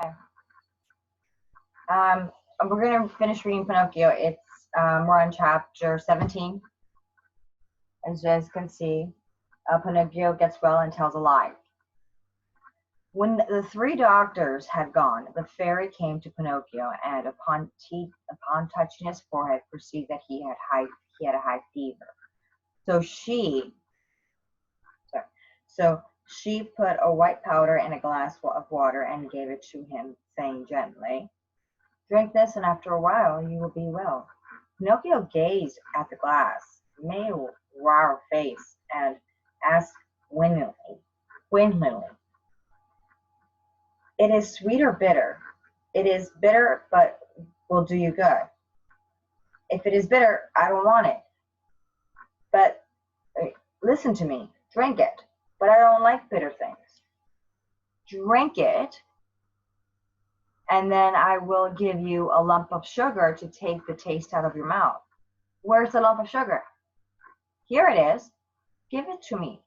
Okay. We're going to finish reading Pinocchio. It's we're on chapter 17. As you guys can see, Pinocchio gets well and tells a lie. When the three doctors had gone, the fairy came to Pinocchio and, upon touching his forehead, perceived that he had a high fever. So she put a white powder in a glass of water and gave it to him, saying gently, "Drink this, and after a while you will be well." Pinocchio gazed at the glass, made a wry face, and asked winningly, "It is sweet or bitter?" "It is bitter, but will do you good." "If it is bitter, I don't want it." "But listen to me, drink it." "But I don't like bitter things." "Drink it, and then I will give you a lump of sugar to take the taste out of your mouth." "Where's the lump of sugar?" "Here it is." "Give it to me."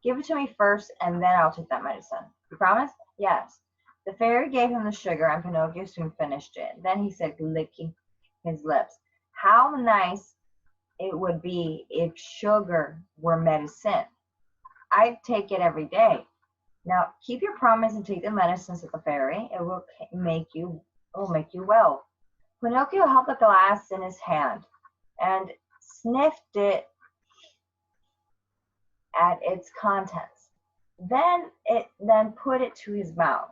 "Give it to me first, and then I'll take that medicine." "You promise?" "Yes." The fairy gave him the sugar, and Pinocchio soon finished it. Then he said, licking his lips, "How nice it would be if sugar were medicine. I'd take it every day." "Now keep your promise and take the medicine," said the fairy. It will make you well." Pinocchio held the glass in his hand and sniffed it at its contents. Then put it to his mouth.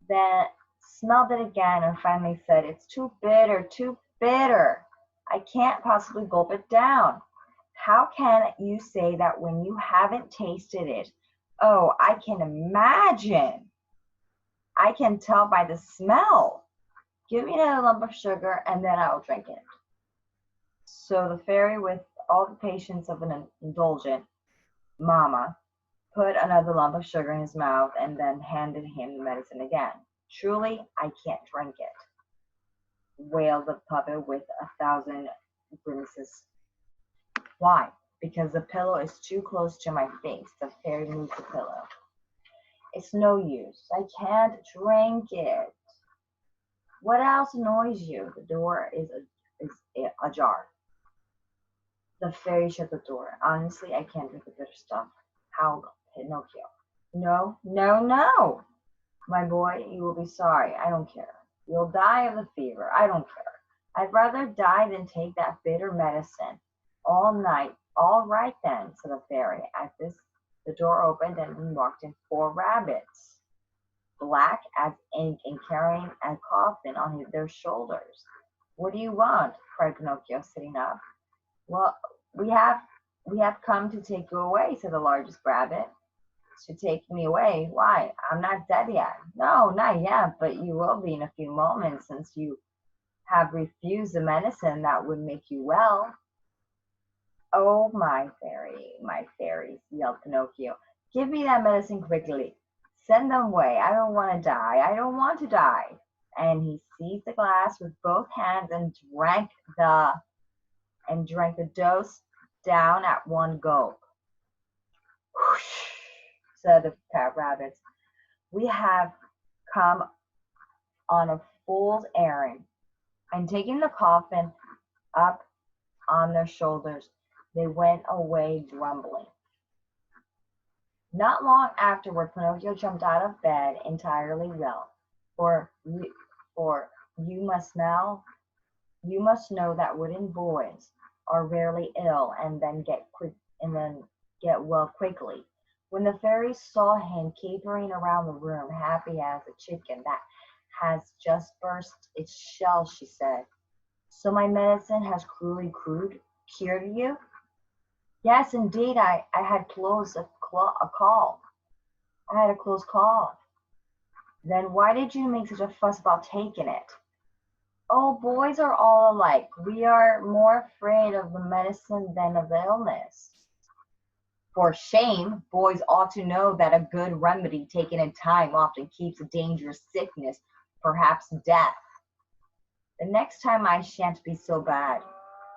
Then smelled it again and finally said, "It's too bitter, too bitter. I can't possibly gulp it down." "How can you say that when you haven't tasted it?" "Oh, I can imagine. I can tell by the smell." "Give me a lump of sugar and then I'll drink it." So the fairy, with all the patience of an indulgent mamma, put another lump of sugar in his mouth and then handed him the medicine again. "Truly, I can't drink it," wailed the puppet with 1,000 grimaces. "Why?" "Because the pillow is too close to my face." The fairy moved the pillow. "It's no use. I can't drink it." "What else annoys you?" "The door is ajar." The fairy shut the door. "Honestly, I can't drink the bitter stuff," howled Pinocchio. "No, no, no! My boy, you will be sorry. I don't care. You'll die of the fever. I don't care. I'd rather die than take that bitter medicine all night." "All right then," said the fairy. At this, the door opened and walked in 4 rabbits, black as ink and carrying a coffin on their shoulders. "What do you want?" cried Pinocchio, sitting up. "Well, we have come to take you away," said the largest rabbit. "To take me away? Why, I'm not dead yet." "No, not yet, but you will be in a few moments, since you have refused the medicine that would make you well." "Oh, my fairies," yelled Pinocchio. "Give me that medicine quickly. Send them away. I don't want to die. I don't want to die." And he seized the glass with both hands and drank the dose down at one gulp. "Whoosh," said the rabbits. "We have come on a fool's errand." And taking the coffin up on their shoulders, they went away grumbling. Not long afterward, Pinocchio jumped out of bed entirely well, for you must know that wooden boys are rarely ill and then get well quickly. When the fairy saw him capering around the room, happy as a chicken that has just burst its shell, she said, "So my medicine has cruelly cured you?" "Yes, indeed. I had a close call." "Then why did you make such a fuss about taking it?" "Oh, boys are all alike. We are more afraid of the medicine than of the illness." "For shame! Boys ought to know that a good remedy taken in time often keeps a dangerous sickness, perhaps death." "The next time I shan't be so bad.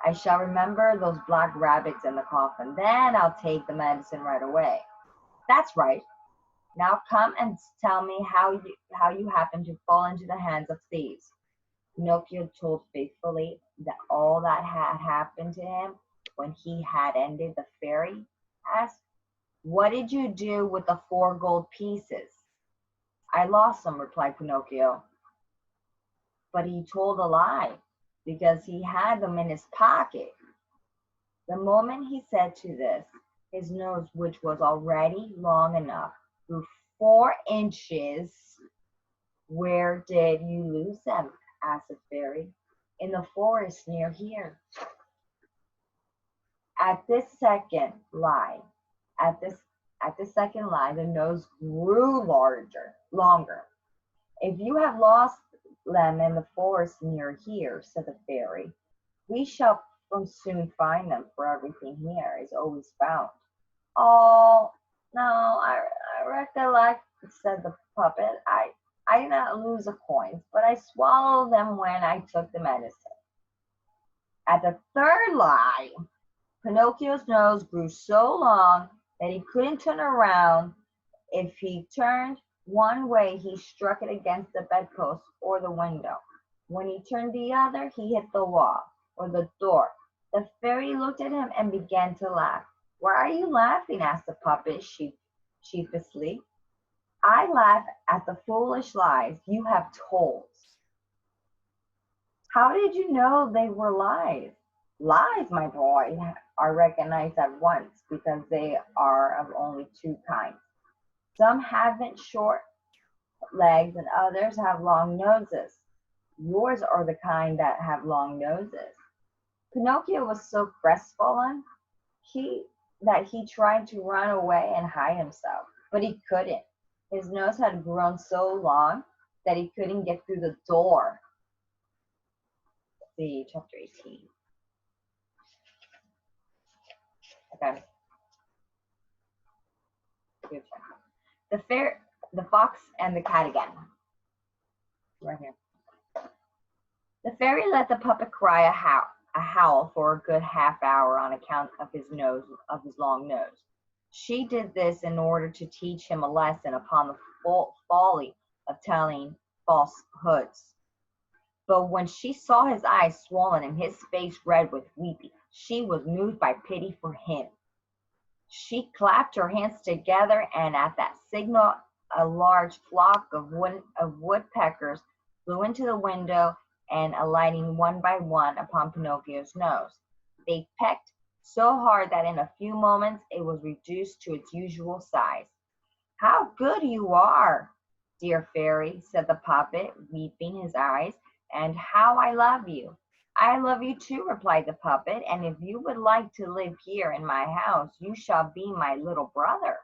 I shall remember those black rabbits in the coffin. Then I'll take the medicine right away." "That's right. Now come and tell me how you happened to fall into the hands of thieves. Pinocchio told faithfully that all that had happened to him when he had ended. The fairy asked, "What did you do with the 4 gold pieces?" "I lost them," replied Pinocchio. But he told a lie because he had them in his pocket. The moment he said to this, his nose, which was already long enough, grew 4 inches. "Where did you lose them?" asked the fairy. "In the forest near here." At this second lie, at this second lie, the nose grew longer. "If you have lost them in the forest near here," said the fairy, "we shall soon find them, for everything here is always found." "Oh, no, I recollect," said the puppet. I did not lose the coins, but I swallowed them when I took the medicine." At the third lie, Pinocchio's nose grew so long that he couldn't turn around. If he turned one way, he struck it against the bedpost or the window. When he turned the other, he hit the wall or the door. The fairy looked at him and began to laugh. "Why are you laughing?" asked the puppet sheepishly. "I laugh at the foolish lies you have told." "How did you know they were lies?" "Lies, my boy, are recognized at once because they are of only 2 kinds. Some haven't short legs and others have long noses. Yours are the kind that have long noses." Pinocchio was so crestfallen that he tried to run away and hide himself, but he couldn't. His nose had grown so long that he couldn't get through the door. See chapter 18. Okay. The fox and the cat again. Right here. The fairy let the puppet cry a howl for a good half hour on account of his long nose. She did this in order to teach him a lesson upon the folly of telling falsehoods. But when she saw his eyes swollen and his face red with weeping, she was moved by pity for him. She clapped her hands together, and at that signal a large flock of woodpeckers flew into the window and alighting one by one upon Pinocchio's nose. They pecked so hard that in a few moments it was reduced to its usual size. "How good you are, dear fairy," said the puppet, weeping his eyes, "and how I love you." "I love you too," replied the puppet, "and if you would like to live here in my house, you shall be my little brother."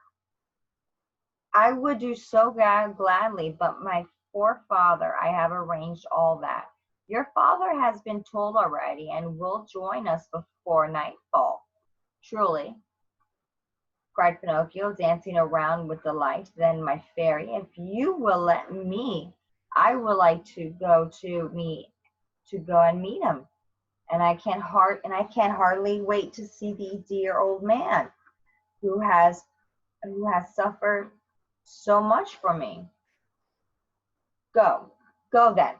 "I would do so gladly, but my poor father, I have arranged all that. Your father has been told already and will join us before nightfall." "Truly," cried Pinocchio, dancing around with delight. "Then, my fairy, if you will let me, I would like to go and meet him. And I can't hardly wait to see the dear old man who has suffered so much for me." Go then.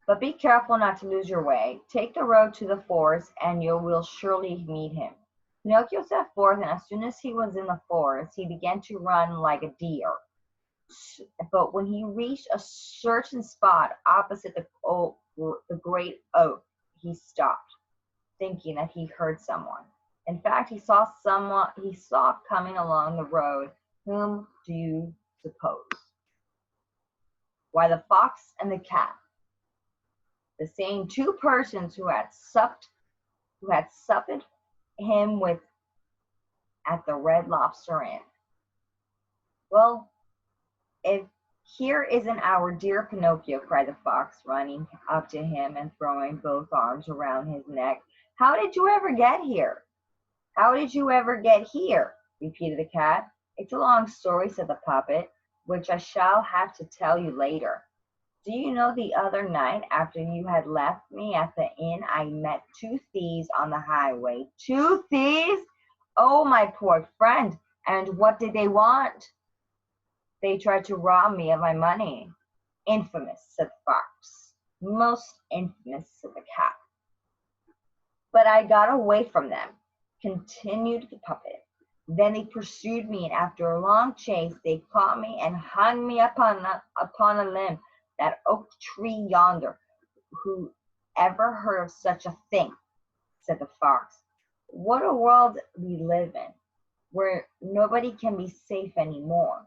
But be careful not to lose your way. Take the road to the forest, and you will surely meet him." Pinocchio set forth, and as soon as he was in the forest, he began to run like a deer. But when he reached a certain spot opposite the great oak, he stopped, thinking that he heard someone. In fact, he saw coming along the road. Whom do you suppose? Why, the fox and the cat, the same 2 persons who had supped him with at the Red Lobster Inn. "Well, if here isn't our dear Pinocchio," cried the fox, running up to him and throwing both arms around his neck. "How did you ever get here?" "How did you ever get here?" repeated the cat. "It's a long story," said the puppet, "which I shall have to tell you later. Do you know the other night after you had left me at the inn, I met 2 thieves on the highway." "2 thieves? Oh, my poor friend, and what did they want?" They tried to rob me of my money. Infamous, said the fox. Most infamous, said the cat. But I got away from them, continued the puppet. Then they pursued me, and after a long chase, they caught me and hung me upon a limb, that oak tree yonder. Who ever heard of such a thing? Said the fox. What a world we live in, where nobody can be safe anymore.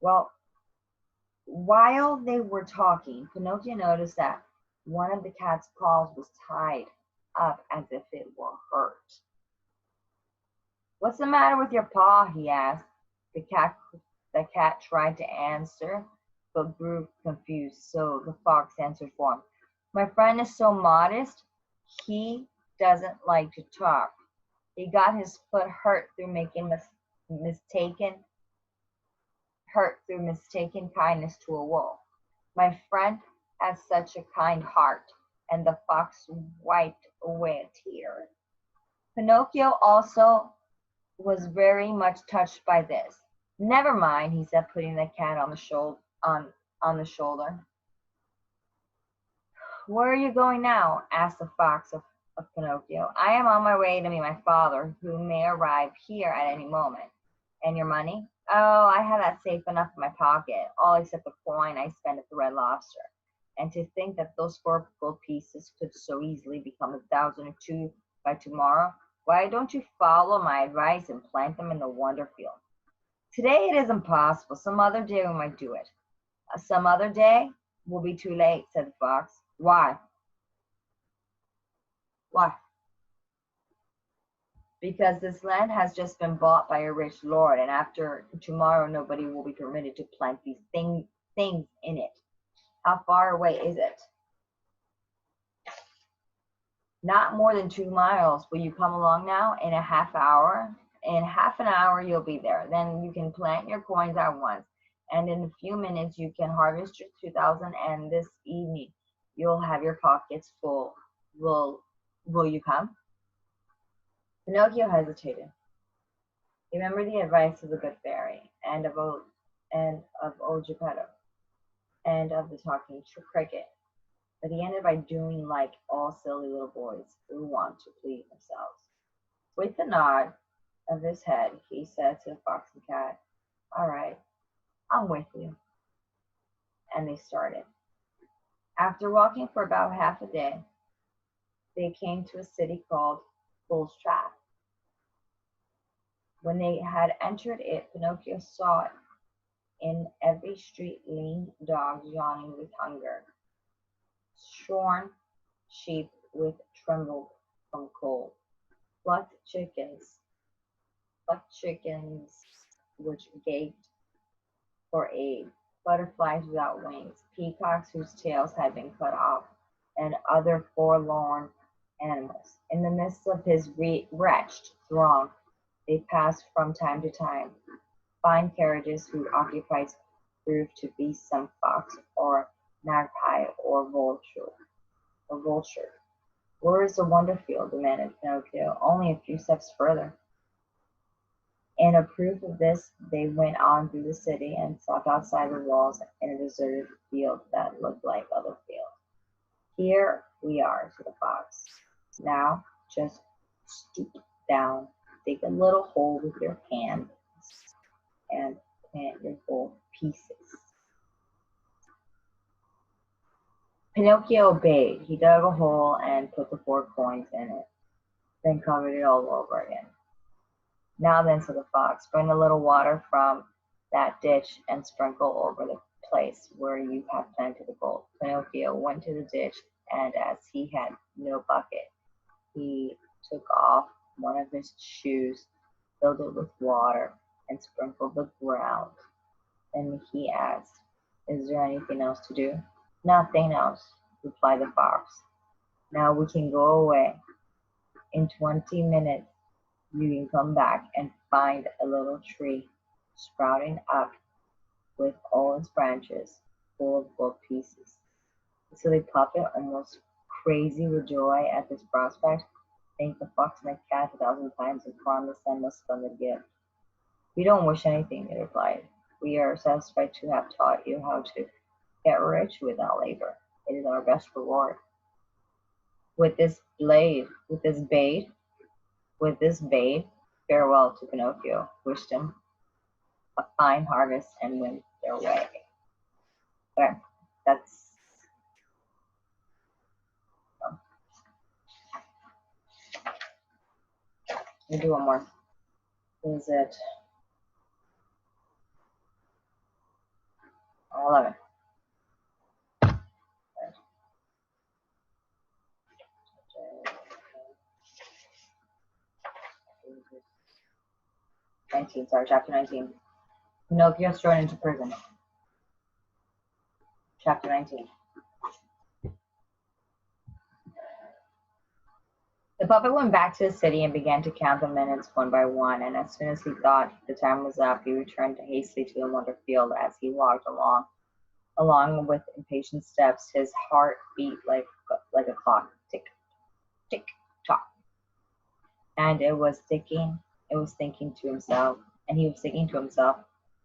Well, while they were talking, Pinocchio noticed that one of the cat's paws was tied up as if it were hurt. What's the matter with your paw? He asked. The cat tried to answer, but grew confused, so the fox answered for him. My friend is so modest, he doesn't like to talk. He got his foot hurt through mistaken kindness to a wolf. My friend has such a kind heart, and the fox wiped away a tear. Pinocchio also was very much touched by this. Never mind, he said, putting the cat on the shoulder. Where are you going now? Asked the fox of Pinocchio. I am on my way to meet my father, who may arrive here at any moment. And your money? Oh, I have that safe enough in my pocket, all except the coin I spent at the Red Lobster. And to think that those 4 gold pieces could so easily become 1,000 or 2 by tomorrow. Why don't you follow my advice and plant them in the wonder field? Today it is impossible. Some other day we might do it. Some other day will be too late, said the fox. Why? Why? Because this land has just been bought by a rich lord, and after tomorrow nobody will be permitted to plant these things in it. How far away is it? Not more than 2 miles. Will you come along now? In a half hour? In half an hour you'll be there. Then you can plant your coins at once, and in a few minutes you can harvest your 2,000, and this evening you'll have your pockets full. Will you come? Pinocchio hesitated. He remembered the advice of the good fairy, and of old Geppetto, and of the talking cricket. But he ended by doing like all silly little boys who want to please themselves. With a nod of his head, he said to the fox and cat, all right, I'm with you. And they started. After walking for about half a day, they came to a city called Bull's Trap. When they had entered it, Pinocchio saw in every street lean dogs yawning with hunger, shorn sheep which trembled from cold, plucked chickens which gaped for aid, butterflies without wings, peacocks whose tails had been cut off, and other forlorn animals. In the midst of his wretched throng, they passed from time to time fine carriages whose occupants proved to be some fox or magpie or vulture. Where is the wonder field? Demanded Pinocchio. Only a few steps further. In a proof of this, they went on through the city and stopped outside the walls in a deserted field that looked like other fields. Here we are, said the fox. Now just stoop down, dig a little hole with your hand, and plant your gold pieces. Pinocchio obeyed. He dug a hole and put the 4 coins in it, then covered it all over again. Now then, said the fox, bring a little water from that ditch and sprinkle over the place where you have planted the gold. Pinocchio went to the ditch, and as he had no bucket, he took off one of his shoes, filled it with water, and sprinkled the ground. Then he asked, is there anything else to do? Nothing else, replied the fox. Now we can go away. In 20 minutes, you can come back and find a little tree sprouting up with all its branches full of gold pieces. The silly puppet, almost crazy with joy at this prospect, thanked the fox and the cat 1,000 times and promised them a splendid gift. We don't wish anything, they replied. We are satisfied to have taught you how to get rich without labor. It is our best reward. With this bait, farewell to Pinocchio. Wished him a fine harvest and went their way. Okay, that's let me do one more. Is it 11? 19, sorry, chapter 19. Pinocchio is thrown into prison. Chapter 19. The puppet went back to the city and began to count the minutes one by one, and as soon as he thought the time was up, he returned hastily to the wonder field. As he walked along with impatient steps, his heart beat like a clock, tick, tick, tock. And he was thinking to himself,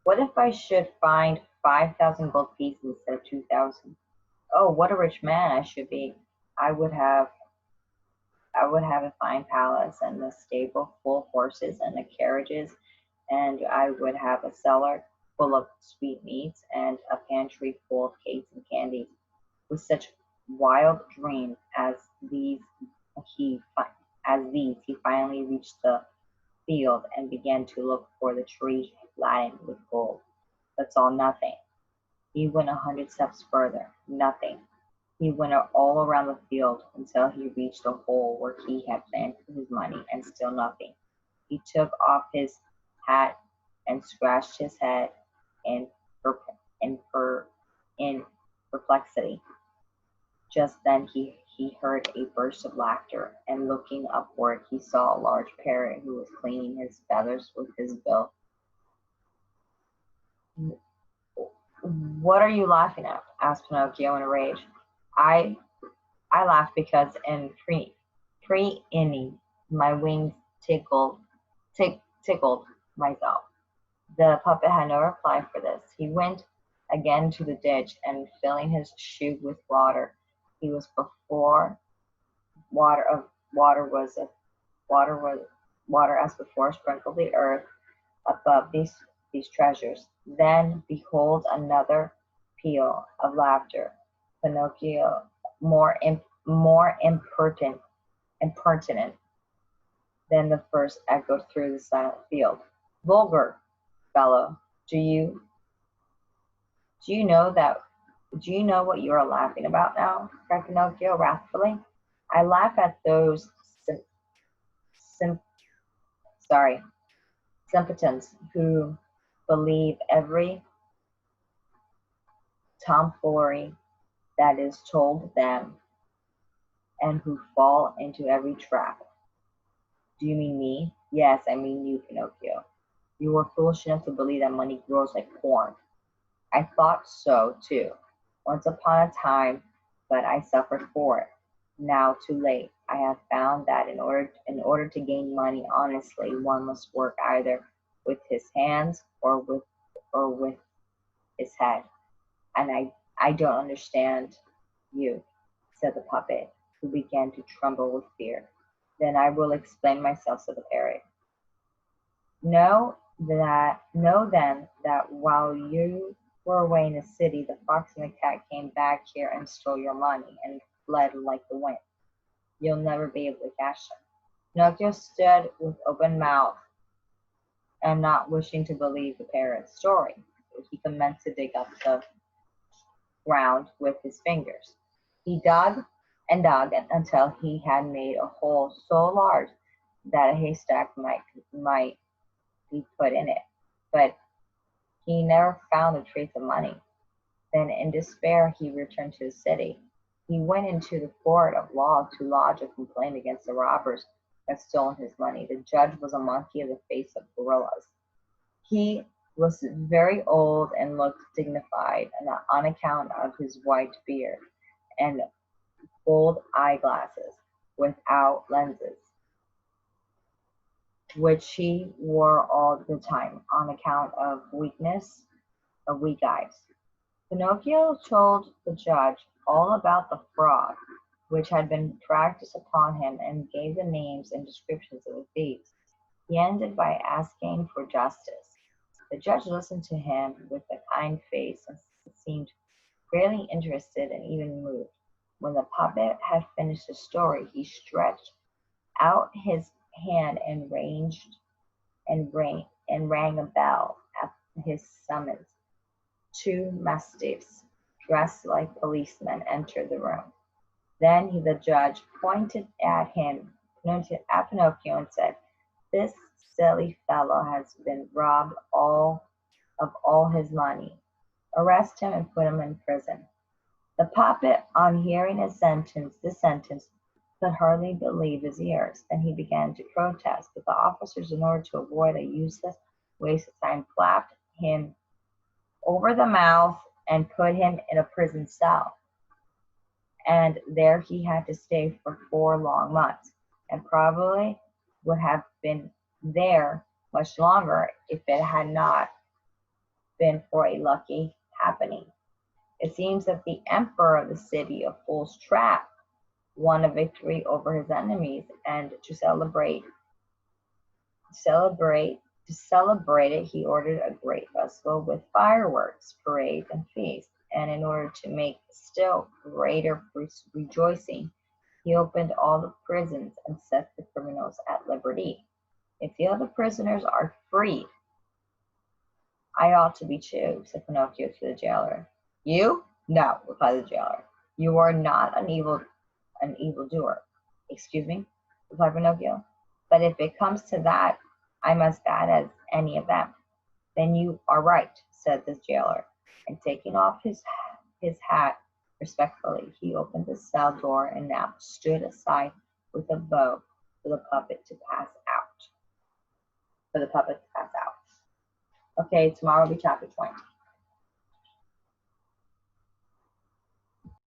what if I should find 5,000 gold pieces instead of 2,000? Oh, what a rich man I should be. I would have a fine palace and a stable full of horses and the carriages, and I would have a cellar full of sweetmeats and a pantry full of cakes and candies. With such wild dreams as these, he finally reached the field and began to look for the tree laden with gold. But saw nothing. He went 100 steps further. Nothing. He went all around the field until he reached the hole where he had planned for his money, and still nothing. He took off his hat and scratched his head in perplexity. Just then he heard a burst of laughter, and looking upward, he saw a large parrot who was cleaning his feathers with his bill. What are you laughing at? Asked Pinocchio in a rage. I laughed because in pre-inning my wings tickled myself. The puppet had no reply for this. He went again to the ditch and filling his shoe with water, he was before water as before sprinkled the earth above these treasures. Then behold another peal of laughter. Pinocchio, more impertinent than the first, echoed through the silent field. Vulgar fellow, do you know what you are laughing about now? Cried Pinocchio wrathfully. I laugh at those simpletons who believe every tomfoolery that is told them, and who fall into every trap. Do you mean me? Yes, I mean you, Pinocchio. You were foolish enough to believe that money grows like corn. I thought so too, once upon a time, but I suffered for it. Now, too late, I have found that in order to gain money honestly, one must work either with his hands or with his head. And I don't understand you, said the puppet, who began to tremble with fear. Then I will explain myself, said the parrot. Know then that while you were away in the city, the fox and the cat came back here and stole your money and fled like the wind. You'll never be able to catch them. Pinocchio stood with open mouth and not wishing to believe the parrot's story. He commenced to dig up the ground with his fingers. He dug and dug until he had made a hole so large that a haystack might be put in it. But he never found a trace of money. Then in despair he returned to the city. He went into the court of law to lodge a complaint against the robbers who had stolen his money. The judge was a monkey of the face of gorillas. He was very old and looked dignified on account of his white beard and gold eyeglasses without lenses, which he wore all the time on account of weakness of weak eyes. Pinocchio told the judge all about the fraud which had been practiced upon him and gave the names and descriptions of the thieves. He ended by asking for justice. The judge listened to him with a kind face and seemed greatly interested and even moved. When the puppet had finished his story, he stretched out his hand and rang a bell at his summons. Two mastiffs, dressed like policemen, entered the room. Then the judge pointed at Pinocchio, and said, "This silly fellow has been robbed of all his money. Arrest him and put him in prison." The puppet, on hearing this sentence, could hardly believe his ears. Then he began to protest, but the officers, in order to avoid a useless waste of time, clapped him over the mouth and put him in a prison cell. And there he had to stay for 4 long months, and probably would have been there much longer if it had not been for a lucky happening. It seems that the emperor of the city of Fool's Trap won a victory over his enemies, and to celebrate it, he ordered a great festival with fireworks, parades, and feasts. And in order to make still greater rejoicing, he opened all the prisons and set the criminals at liberty. If the other prisoners are freed, I ought to be too, said Pinocchio to the jailer. You? No, replied the jailer. You are not an evildoer. Excuse me, replied Pinocchio. But if it comes to that, I'm as bad as any of them. Then you are right, said the jailer, and taking off his hat respectfully, he opened the cell door and now stood aside with a bow for the puppet to pass out. Okay, tomorrow will be chapter 20.